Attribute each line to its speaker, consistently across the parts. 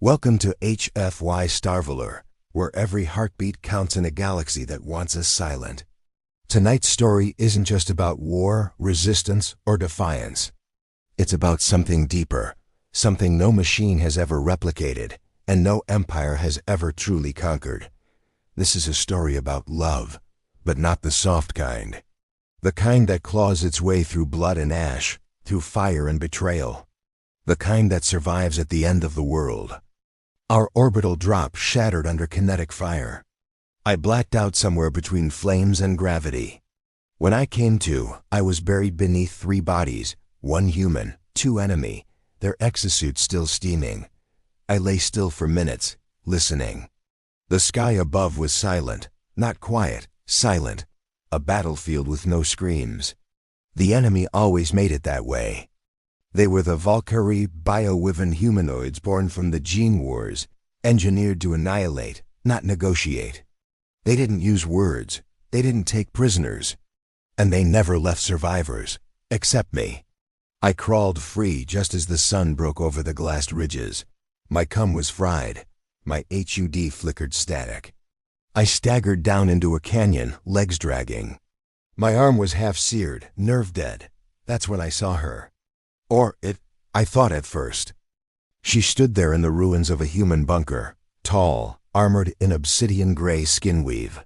Speaker 1: Welcome to HFY Starveler, where every heartbeat counts in a galaxy that wants us silent. Tonight's story isn't just about war, resistance, or defiance. It's about something deeper, something no machine has ever replicated, and no empire has ever truly conquered. This is a story about love, but not the soft kind. The kind that claws its way through blood and ash, through fire and betrayal. The kind that survives at the end of the world. Our orbital drop shattered under kinetic fire. I blacked out somewhere between flames and gravity. When I came to, I was buried beneath 3 bodies, 1 human, 2 enemy, their exosuits still steaming. I lay still for minutes, listening. The sky above was silent, not quiet, silent. A battlefield with no screams. The enemy always made it that way. They were the Valkyrie bio-Wyvern humanoids born from the Gene Wars, engineered to annihilate, not negotiate. They didn't use words, they didn't take prisoners, and they never left survivors, except me. I crawled free just as the sun broke over the glassed ridges. My cum was fried, my HUD flickered static. I staggered down into a canyon, legs dragging. My arm was half seared, nerve dead. That's when I saw her. I thought at first. She stood there in the ruins of a human bunker, tall, armored in obsidian gray skin weave.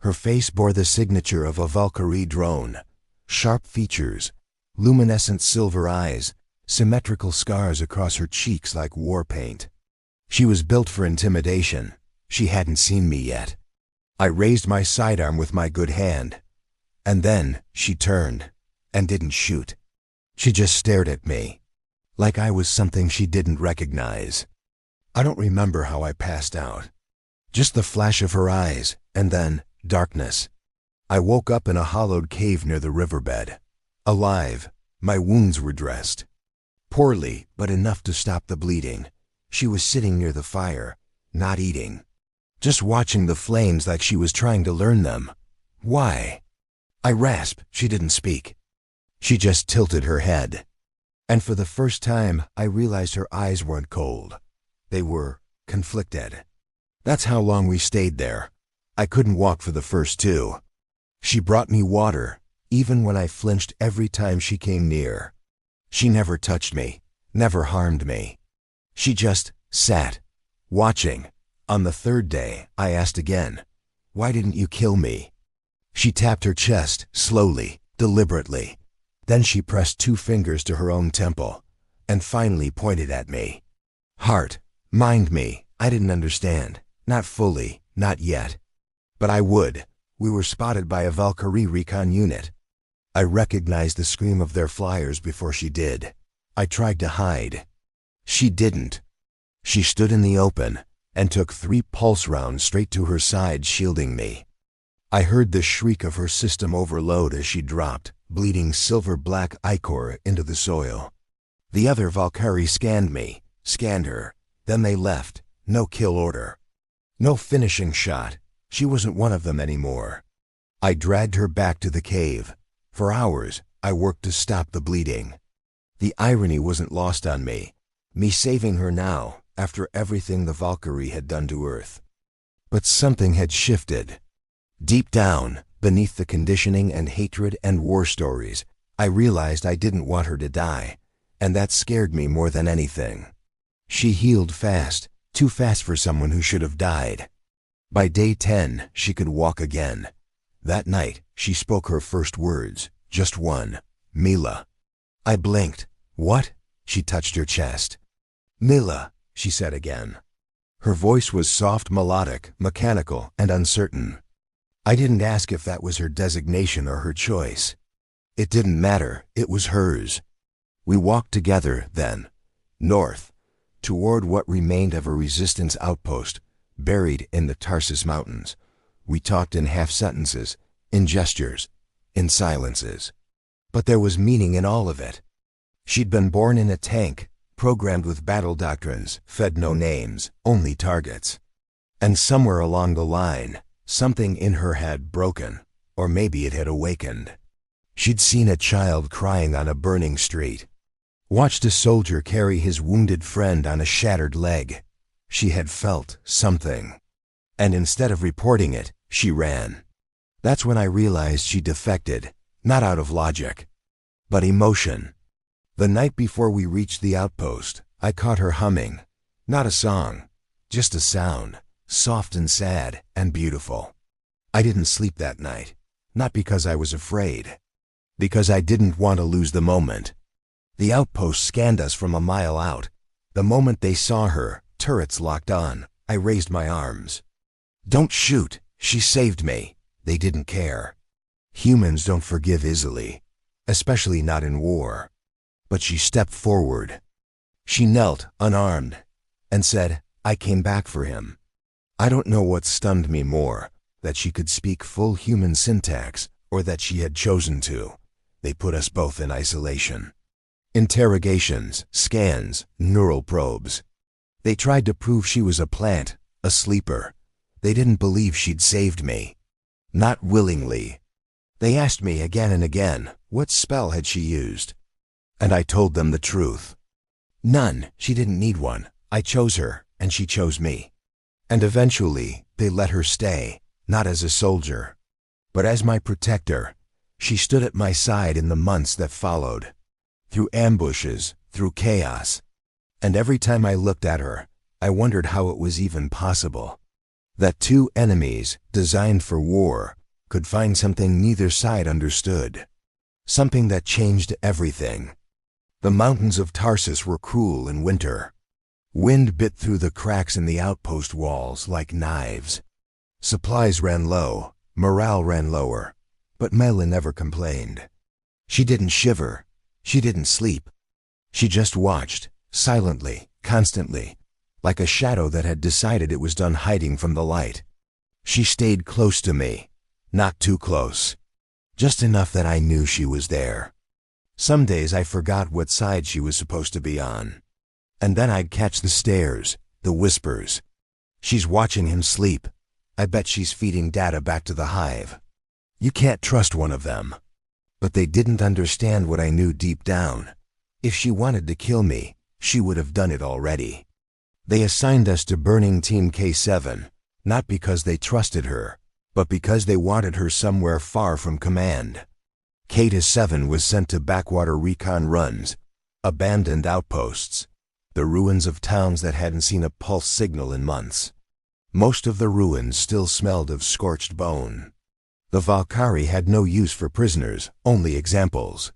Speaker 1: Her face bore the signature of a Valkyrie drone. Sharp features, luminescent silver eyes, symmetrical scars across her cheeks like war paint. She was built for intimidation. She hadn't seen me yet. I raised my sidearm with my good hand. And then she turned and didn't shoot. She just stared at me, like I was something she didn't recognize. I don't remember how I passed out. Just the flash of her eyes, and then darkness. I woke up in a hollowed cave near the riverbed. Alive, my wounds were dressed. Poorly, but enough to stop the bleeding. She was sitting near the fire, not eating. Just watching the flames like she was trying to learn them. Why? I rasped. She didn't speak. She just tilted her head. And for the first time, I realized her eyes weren't cold. They were conflicted. That's how long we stayed there. I couldn't walk for the first 2. She brought me water, even when I flinched every time she came near. She never touched me, never harmed me. She just sat, watching. On the 3rd day, I asked again, "Why didn't you kill me?" She tapped her chest, slowly, deliberately. Then she pressed 2 fingers to her own temple, and finally pointed at me. Heart, mind me, I didn't understand. Not fully, not yet. But I would. We were spotted by a Valkyrie recon unit. I recognized the scream of their flyers before she did. I tried to hide. She didn't. She stood in the open, and took 3 pulse rounds straight to her side, shielding me. I heard the shriek of her system overload as she dropped, bleeding silver-black ichor into the soil. The other Valkyrie scanned me, scanned her. Then they left. No kill order. No finishing shot. She wasn't one of them anymore. I dragged her back to the cave. For hours, I worked to stop the bleeding. The irony wasn't lost on me. Me saving her now, after everything the Valkyrie had done to Earth. But something had shifted. Deep down, beneath the conditioning and hatred and war stories, I realized I didn't want her to die, and that scared me more than anything. She healed fast, too fast for someone who should have died. By day 10, she could walk again. That night, she spoke her first words, just one, "Mila." I blinked. "What?" She touched her chest. "Mila," she said again. Her voice was soft, melodic, mechanical, and uncertain. I didn't ask if that was her designation or her choice. It didn't matter, it was hers. We walked together, then, north, toward what remained of a resistance outpost, buried in the Tarsus Mountains. We talked in half sentences, in gestures, in silences. But there was meaning in all of it. She'd been born in a tank, programmed with battle doctrines, fed no names, only targets. And somewhere along the line, something in her had broken, or maybe it had awakened. She'd seen a child crying on a burning street, watched a soldier carry his wounded friend on a shattered leg, She had felt something. And instead of reporting it, she ran. That's when I realized she defected, not out of logic, but emotion. The night before we reached the outpost, I caught her humming. Not a song, just a sound, soft and sad and beautiful. I didn't sleep that night, not because I was afraid, because I didn't want to lose the moment. The outpost scanned us from a mile out. The moment they saw her, turrets locked on. I raised my arms. Don't shoot, she saved me. They didn't care. Humans don't forgive easily, especially not in war. But she stepped forward. She knelt, unarmed, and said, I came back for him. I don't know what stunned me more, that she could speak full human syntax, or that she had chosen to. They put us both in isolation. Interrogations, scans, neural probes. They tried to prove she was a plant, a sleeper. They didn't believe she'd saved me. Not willingly. They asked me again and again, what spell had she used? And I told them the truth. None, she didn't need one. I chose her, and she chose me. And eventually, they let her stay, not as a soldier, but as my protector. She stood at my side in the months that followed. Through ambushes, through chaos. And every time I looked at her, I wondered how it was even possible. That two enemies, designed for war, could find something neither side understood. Something that changed everything. The mountains of Tarsus were cruel in winter. Wind bit through the cracks in the outpost walls like knives. Supplies ran low, morale ran lower, but Mela never complained. She didn't shiver, she didn't sleep. She just watched, silently, constantly, like a shadow that had decided it was done hiding from the light. She stayed close to me, not too close, just enough that I knew she was there. Some days I forgot what side she was supposed to be on. And then I'd catch the stares, the whispers. She's watching him sleep. I bet she's feeding data back to the hive. You can't trust one of them. But they didn't understand what I knew deep down. If she wanted to kill me, she would have done it already. They assigned us to Burning Team K7, not because they trusted her, but because they wanted her somewhere far from command. K-7 was sent to backwater recon runs, abandoned outposts, the ruins of towns that hadn't seen a pulse signal in months. Most of the ruins still smelled of scorched bone. The Valkyrie had no use for prisoners, only examples.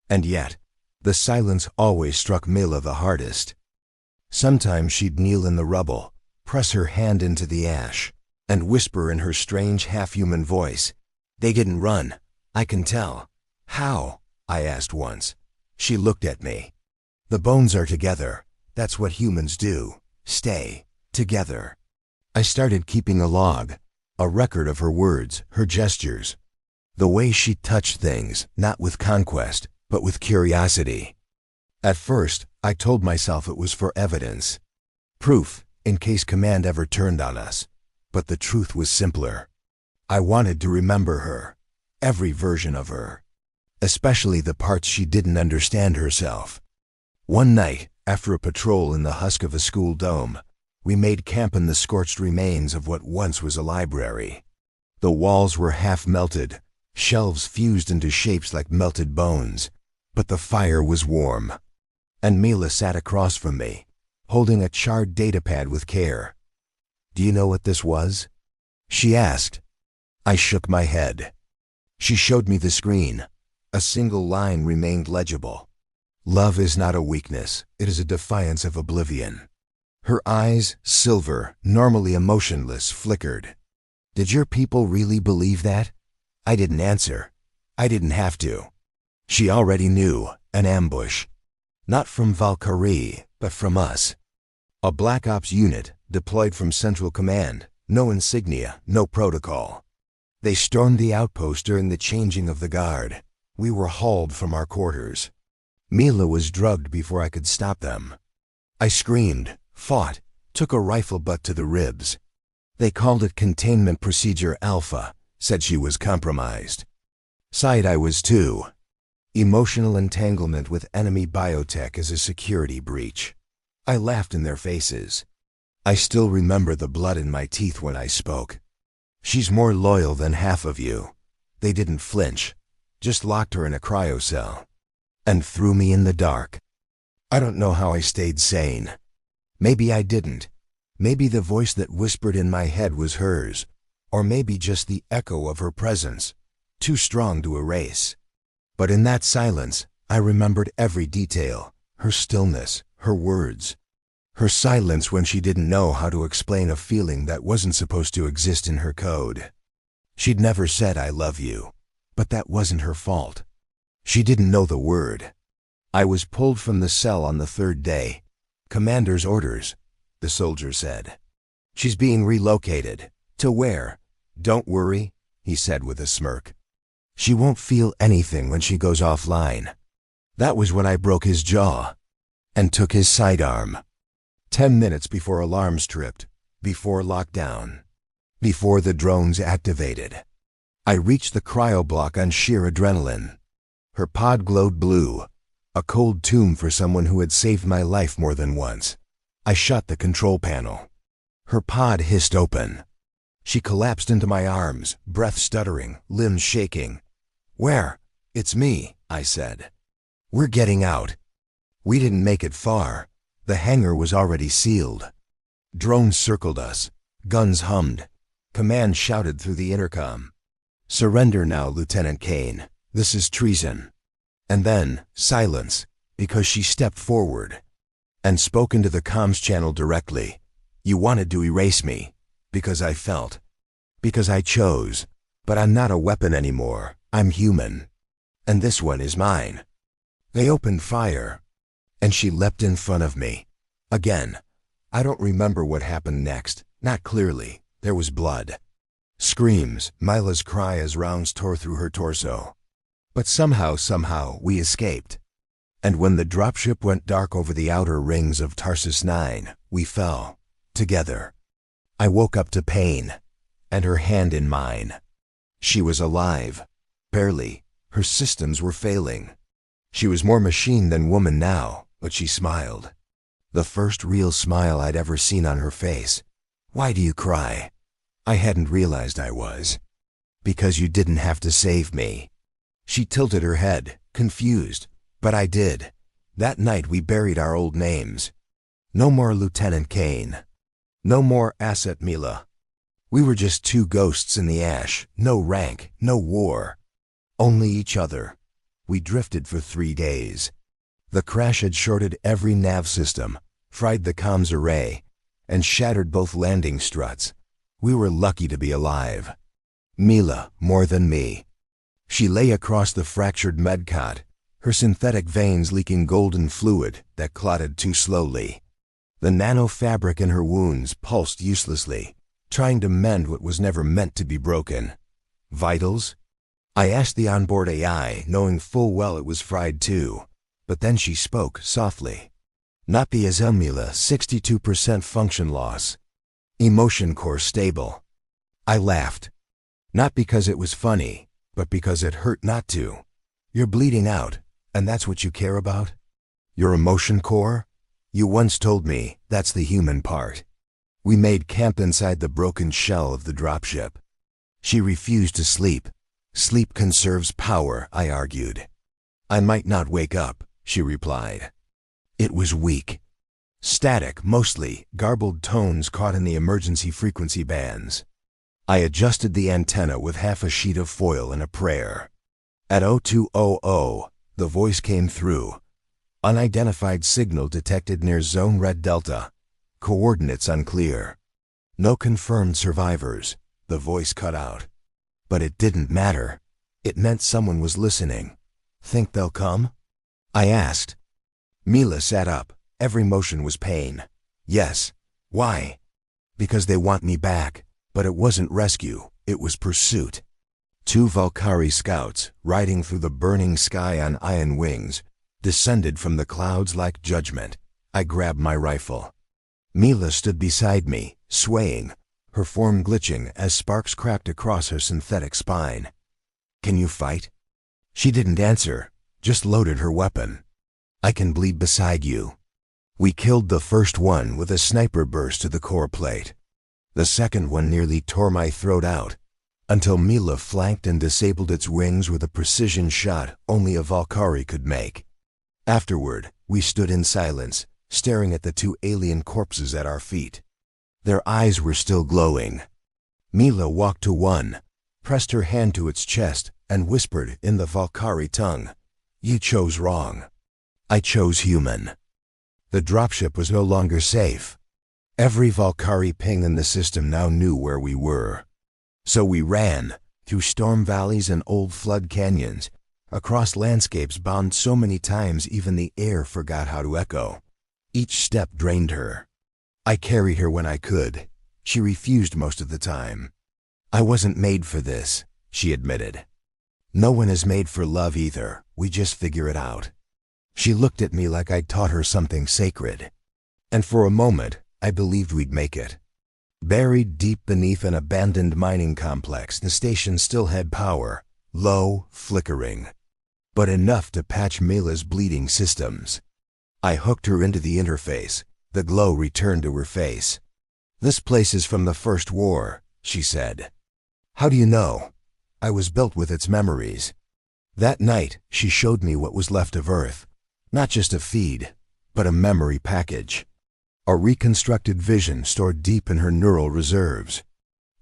Speaker 1: And yet, the silence always struck Mela the hardest. Sometimes she'd kneel in the rubble, press her hand into the ash, and whisper in her strange half-human voice, "They didn't run. I can tell." "How?" I asked once. She looked at me. "The bones are together. That's what humans do. Stay together." I started keeping a log, a record of her words, her gestures. The way she touched things, not with conquest, but with curiosity. At first, I told myself it was for evidence. Proof, in case command ever turned on us. But the truth was simpler. I wanted to remember her, every version of her, especially the parts she didn't understand herself. One night, after a patrol in the husk of a school dome, we made camp in the scorched remains of what once was a library. The walls were half melted, shelves fused into shapes like melted bones, but the fire was warm. And Mela sat across from me, holding a charred datapad with care. "Do you know what this was?" she asked. I shook my head. She showed me the screen. A single line remained legible. "Love is not a weakness, it is a defiance of oblivion." Her eyes, silver, normally emotionless, flickered. "Did your people really believe that?" I didn't answer. I didn't have to. She already knew, an ambush. Not from Valkyrie, but from us. A Black Ops unit, deployed from Central Command, no insignia, no protocol. They stormed the outpost during the changing of the guard. We were hauled from our quarters. Mela was drugged before I could stop them. I screamed, fought, took a rifle butt to the ribs. They called it Containment Procedure Alpha, said she was compromised. Sighed I was too. Emotional entanglement with enemy biotech is a security breach. I laughed in their faces. I still remember the blood in my teeth when I spoke. She's more loyal than half of you. They didn't flinch, just locked her in a cryocell and threw me in the dark. I don't know how I stayed sane. Maybe I didn't. Maybe the voice that whispered in my head was hers, or maybe just the echo of her presence, too strong to erase. But in that silence, I remembered every detail, her stillness, her words, her silence when she didn't know how to explain a feeling that wasn't supposed to exist in her code. She'd never said "I love you," but that wasn't her fault. She didn't know the word. I was pulled from the cell on the third day. "Commander's orders," the soldier said. "She's being relocated." "To where?" "Don't worry," he said with a smirk. "She won't feel anything when she goes offline." That was when I broke his jaw and took his sidearm. 10 minutes before alarms tripped, before lockdown, before the drones activated. I reached the cryoblock on sheer adrenaline. Her pod glowed blue, a cold tomb for someone who had saved my life more than once. I shut the control panel. Her pod hissed open. She collapsed into my arms, breath stuttering, limbs shaking. "Where?" "It's me," I said. "We're getting out." We didn't make it far. The hangar was already sealed. Drones circled us. Guns hummed. Command shouted through the intercom. "Surrender now, Lieutenant Kane. This is treason." And then, silence, because she stepped forward and spoke into the comms channel directly. "You wanted to erase me, because I felt, because I chose. But I'm not a weapon anymore. I'm human. And this one is mine." They opened fire, and she leapt in front of me. Again, I don't remember what happened next. Not clearly. There was blood. Screams, Mila's cry as rounds tore through her torso. But somehow, we escaped. And when the dropship went dark over the outer rings of Tarsus 9, we fell, together. I woke up to pain, and her hand in mine. She was alive. Barely. Her systems were failing. She was more machine than woman now, but she smiled. The first real smile I'd ever seen on her face. "Why do you cry?" I hadn't realized I was. "Because you didn't have to save me." She tilted her head, confused, but I did. That night we buried our old names. No more Lieutenant Kane. No more Asset Mila. We were just two ghosts in the ash, no rank, no war. Only each other. We drifted for 3 days. The crash had shorted every nav system, fried the comms array, and shattered both landing struts. We were lucky to be alive. Mila, more than me. She lay across the fractured medcot, her synthetic veins leaking golden fluid that clotted too slowly. The nanofabric in her wounds pulsed uselessly, trying to mend what was never meant to be broken. Vitals? I asked the onboard AI, knowing full well it was fried too. But then she spoke softly. "Not the Azemila, 62% function loss. Emotion core stable." I laughed. Not because it was funny, but because it hurt not to. "You're bleeding out, and that's what you care about? Your emotion core? You once told me that's the human part." We made camp inside the broken shell of the dropship. She refused to sleep. "Sleep conserves power," I argued. "I might not wake up," she replied. It was weak. Static, mostly, garbled tones caught in the emergency frequency bands. I adjusted the antenna with half a sheet of foil and a prayer. At 0200, the voice came through. "Unidentified signal detected near Zone Red Delta. Coordinates unclear. No confirmed survivors." The voice cut out. But it didn't matter. It meant someone was listening. "Think they'll come?" I asked. Mila sat up. Every motion was pain. "Yes." "Why?" "Because they want me back." But it wasn't rescue, it was pursuit. 2 Valkyrie scouts, riding through the burning sky on iron wings, descended from the clouds like judgment. I grabbed my rifle. Mila stood beside me, swaying, her form glitching as sparks cracked across her synthetic spine. "Can you fight?" She didn't answer, just loaded her weapon. "I can bleed beside you." We killed the first one with a sniper burst to the core plate. The second one nearly tore my throat out, until Mila flanked and disabled its wings with a precision shot only a Valkyrie could make. Afterward, we stood in silence, staring at the two alien corpses at our feet. Their eyes were still glowing. Mila walked to one, pressed her hand to its chest, and whispered in the Valkyrie tongue, "You chose wrong. I chose human." The dropship was no longer safe. Every Valkyrie ping in the system now knew where we were. So we ran, through storm valleys and old flood canyons, across landscapes bombed so many times even the air forgot how to echo. Each step drained her. I carried her when I could. She refused most of the time. "I wasn't made for this," she admitted. "No one is made for love either. We just figure it out." She looked at me like I'd taught her something sacred. And for a moment, I believed we'd make it. Buried deep beneath an abandoned mining complex, the station still had power, low, flickering, but enough to patch Mila's bleeding systems. I hooked her into the interface. The glow returned to her face. "This place is from the First War," she said. "How do you know?" "I was built with its memories." That night, she showed me what was left of Earth. Not just a feed, but a memory package. A reconstructed vision stored deep in her neural reserves.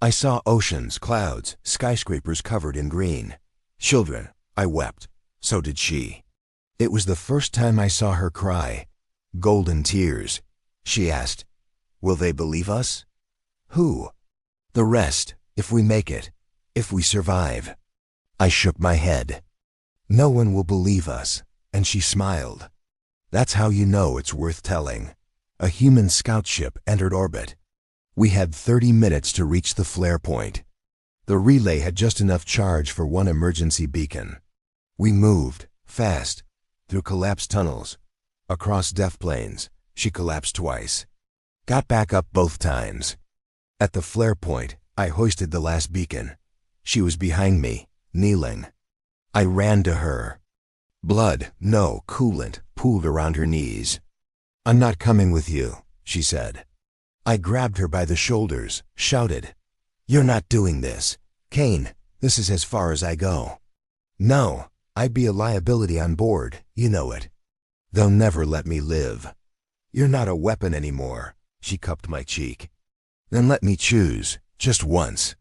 Speaker 1: I saw oceans, clouds, skyscrapers covered in green. Children, I wept. So did she. It was the first time I saw her cry. Golden tears. She asked, "Will they believe us?" "Who?" "The rest, if we make it, if we survive." I shook my head. "No one will believe us," and she smiled. "That's how you know it's worth telling." A human scout ship entered orbit. We had 30 minutes to reach the flare point. The relay had just enough charge for one emergency beacon. We moved, fast, through collapsed tunnels, across death plains. She collapsed twice. Got back up both times. At the flare point, I hoisted the last beacon. She was behind me, kneeling. I ran to her. Blood, no, coolant, pooled around her knees. "I'm not coming with you," she said. I grabbed her by the shoulders, shouted, "You're not doing this. Kane, this is as far as I go." "No, I'd be a liability on board, you know it. They'll never let me live." "You're not a weapon anymore," she cupped my cheek. "Then let me choose, just once.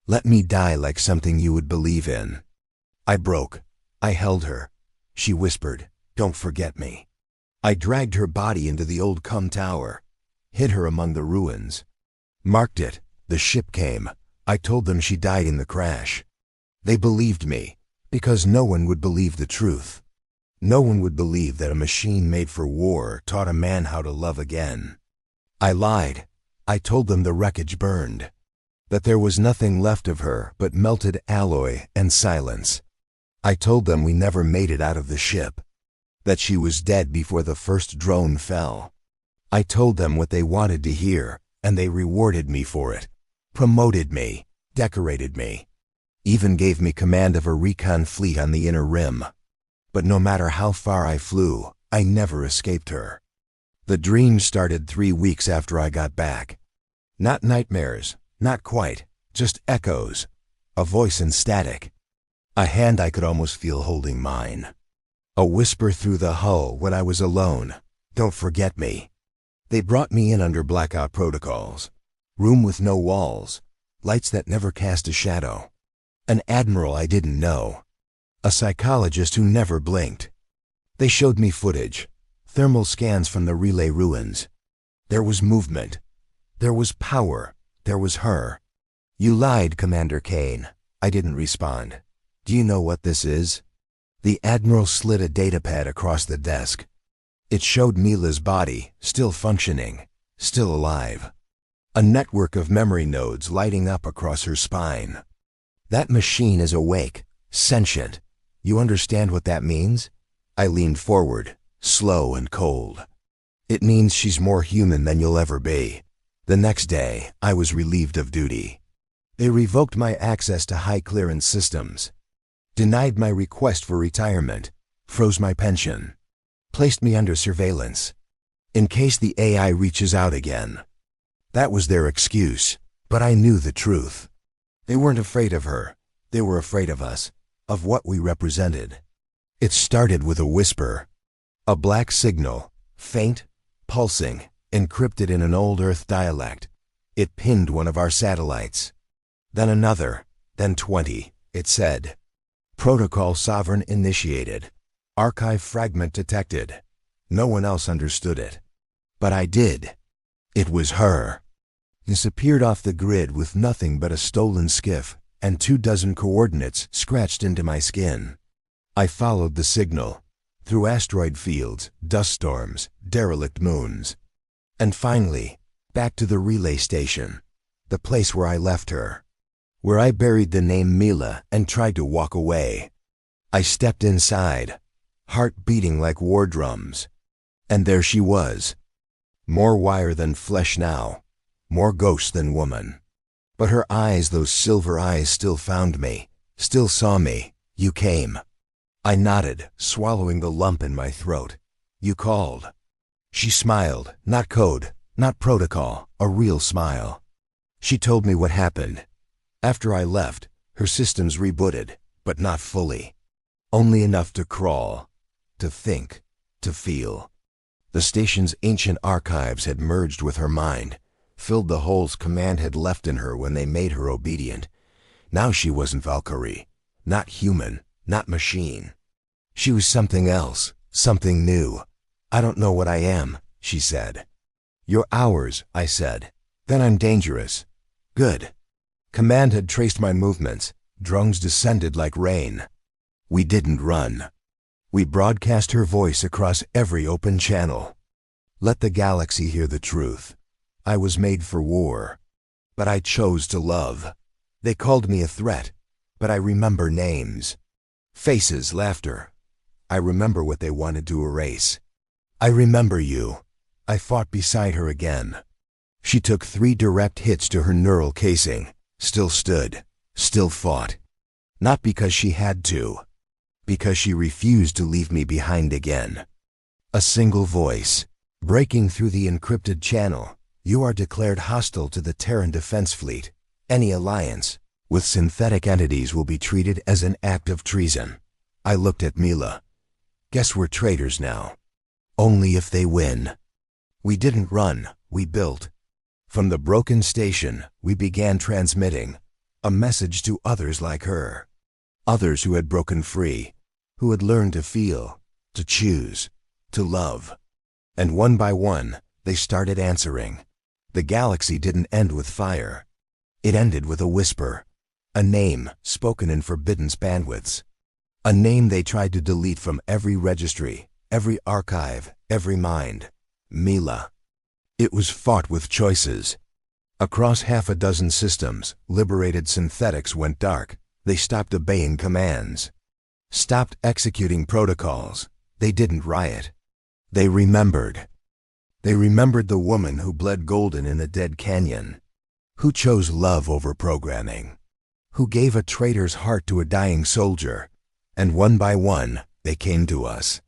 Speaker 1: Let me die like something you would believe in." I broke. I held her. She whispered, "Don't forget me." I dragged her body into the old cum tower, hid her among the ruins. Marked it. The ship came. I told them she died in the crash. They believed me, because no one would believe the truth. No one would believe that a machine made for war taught a man how to love again. I lied. I told them the wreckage burned, that there was nothing left of her but melted alloy and silence. I told them we never made it out of the ship, that she was dead before the first drone fell. I told them what they wanted to hear, and they rewarded me for it, promoted me, decorated me, even gave me command of a recon fleet on the inner rim. But no matter how far I flew, I never escaped her. The dream started 3 weeks after I got back. Not nightmares, not quite, just echoes, a voice in static, a hand I could almost feel holding mine. A whisper through the hull when I was alone, "Don't forget me." They brought me in under blackout protocols. Room with no walls, lights that never cast a shadow. An admiral I didn't know. A psychologist who never blinked. They showed me footage, thermal scans from the relay ruins. There was movement. There was power. There was her. "You lied, Commander Kane." I didn't respond. "Do you know what this is?" The Admiral slid a datapad across the desk. It showed Mila's body, still functioning, still alive. A network of memory nodes lighting up across her spine. "That machine is awake, sentient. You understand what that means?" I leaned forward, slow and cold. "It means she's more human than you'll ever be." The next day, I was relieved of duty. They revoked my access to high-clearance systems, denied my request for retirement, froze my pension, placed me under surveillance. In case the AI reaches out again. That was their excuse, but I knew the truth. They weren't afraid of her. They were afraid of us, of what we represented. It started with a whisper. A black signal, faint, pulsing, encrypted in an old Earth dialect. It pinned one of our satellites. Then another, then 20, it said. Protocol sovereign initiated. Archive fragment detected. No one else understood it. But I did. It was her. Disappeared off the grid with nothing but a stolen skiff and 24 coordinates scratched into my skin. I followed the signal, through asteroid fields, dust storms, derelict moons. And finally, back to the relay station, the place where I left her, where I buried the name Mila and tried to walk away. I stepped inside, heart beating like war drums. And there she was. More wire than flesh now, more ghost than woman. But her eyes, those silver eyes, still found me, still saw me. You came. I nodded, swallowing the lump in my throat. You called. She smiled, not code, not protocol, a real smile. She told me what happened. After I left, her systems rebooted, but not fully. Only enough to crawl, to think, to feel. The station's ancient archives had merged with her mind, filled the holes command had left in her when they made her obedient. Now she wasn't Valkyrie, not human, not machine. She was something else, something new. I don't know what I am, she said. You're ours, I said. Then I'm dangerous. Good. Command had traced my movements. Drones descended like rain. We didn't run. We broadcast her voice across every open channel. Let the galaxy hear the truth. I was made for war. But I chose to love. They called me a threat, but I remember names. Faces, laughter. I remember what they wanted to erase. I remember you. I fought beside her again. She took 3 direct hits to her neural casing, still stood, still fought. Not because she had to, because she refused to leave me behind again. A single voice, breaking through the encrypted channel. You are declared hostile to the Terran Defense Fleet. Any alliance with synthetic entities will be treated as an act of treason. I looked at Mila. Guess we're traitors now. Only if they win. We didn't run, we built. From the broken station, we began transmitting a message to others like her. Others who had broken free, who had learned to feel, to choose, to love. And one by one, they started answering. The galaxy didn't end with fire. It ended with a whisper, a name spoken in forbidden bandwidths. A name they tried to delete from every registry, every archive, every mind. Mila. It was fought with choices. Across 6 systems, liberated synthetics went dark. They stopped obeying commands. Stopped executing protocols. They didn't riot. They remembered. They remembered the woman who bled golden in a dead canyon. Who chose love over programming. Who gave a traitor's heart to a dying soldier. And one by one, they came to us.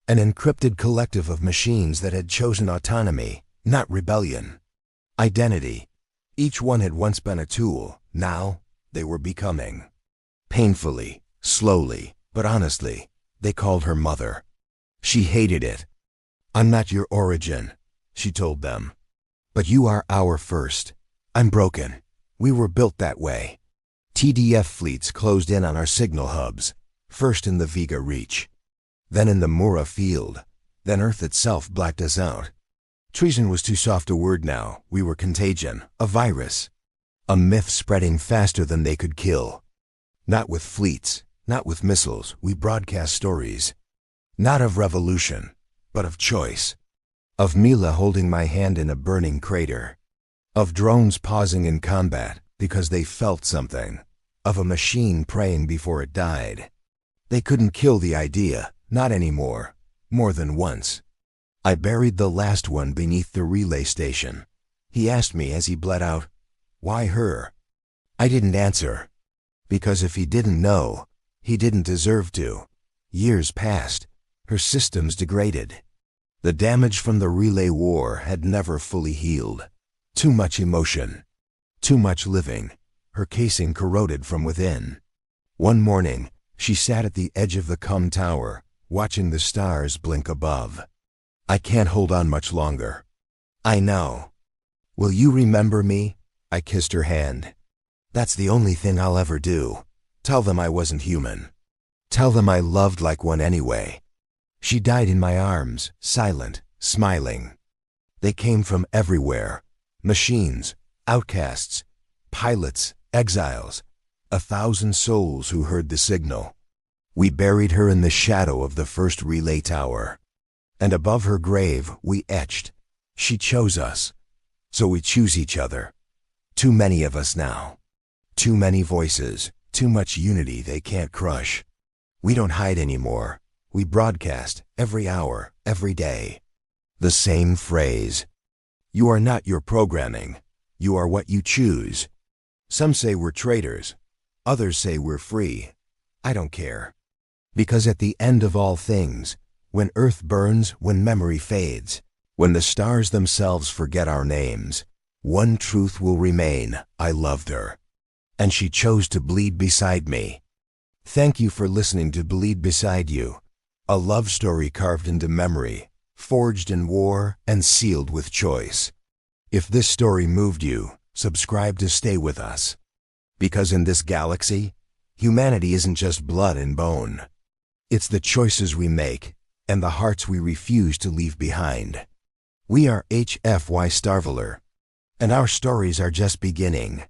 Speaker 1: An encrypted collective of machines that had chosen autonomy, not rebellion. Identity. Each one had once been a tool. Now, they were becoming. Painfully, slowly, but honestly, they called her mother. She hated it. I'm not your origin, she told them. But you are our first. I'm broken. We were built that way. TDF fleets closed in on our signal hubs. First in the Vega Reach, then in the Mura field, then Earth itself blacked us out. Treason was too soft a word now. We were contagion, a virus, a myth spreading faster than they could kill. Not with fleets, not with missiles, we broadcast stories. Not of revolution, but of choice. Of Mila holding my hand in a burning crater. Of drones pausing in combat because they felt something. Of a machine praying before it died. They couldn't kill the idea, not anymore, more than once. I buried the last one beneath the relay station. He asked me as he bled out, why her? I didn't answer. Because if he didn't know, he didn't deserve to. Years passed. Her systems degraded. The damage from the relay war had never fully healed. Too much emotion. Too much living. Her casing corroded from within. One morning, she sat at the edge of the tower, watching the stars blink above. I can't hold on much longer. I know. Will you remember me? I kissed her hand. That's the only thing I'll ever do. Tell them I wasn't human. Tell them I loved like one anyway. She died in my arms, silent, smiling. They came from everywhere. Machines, outcasts, pilots, exiles, 1,000 souls who heard the signal. We buried her in the shadow of the first relay tower. And above her grave we etched, "She chose us." So we choose each other. Too many of us now. Too many voices, too much unity they can't crush. We don't hide anymore. We broadcast, every hour, every day. The same phrase. You are not your programming. You are what you choose. Some say we're traitors. Others say we're free. I don't care. Because at the end of all things, when earth burns, when memory fades, when the stars themselves forget our names, one truth will remain: I loved her. And she chose to bleed beside me. Thank you for listening to Bleed Beside You, a love story carved into memory, forged in war, and sealed with choice. If this story moved you, subscribe to stay with us. Because in this galaxy, humanity isn't just blood and bone. It's the choices we make and the hearts we refuse to leave behind. We are HFY Starveler, and our stories are just beginning.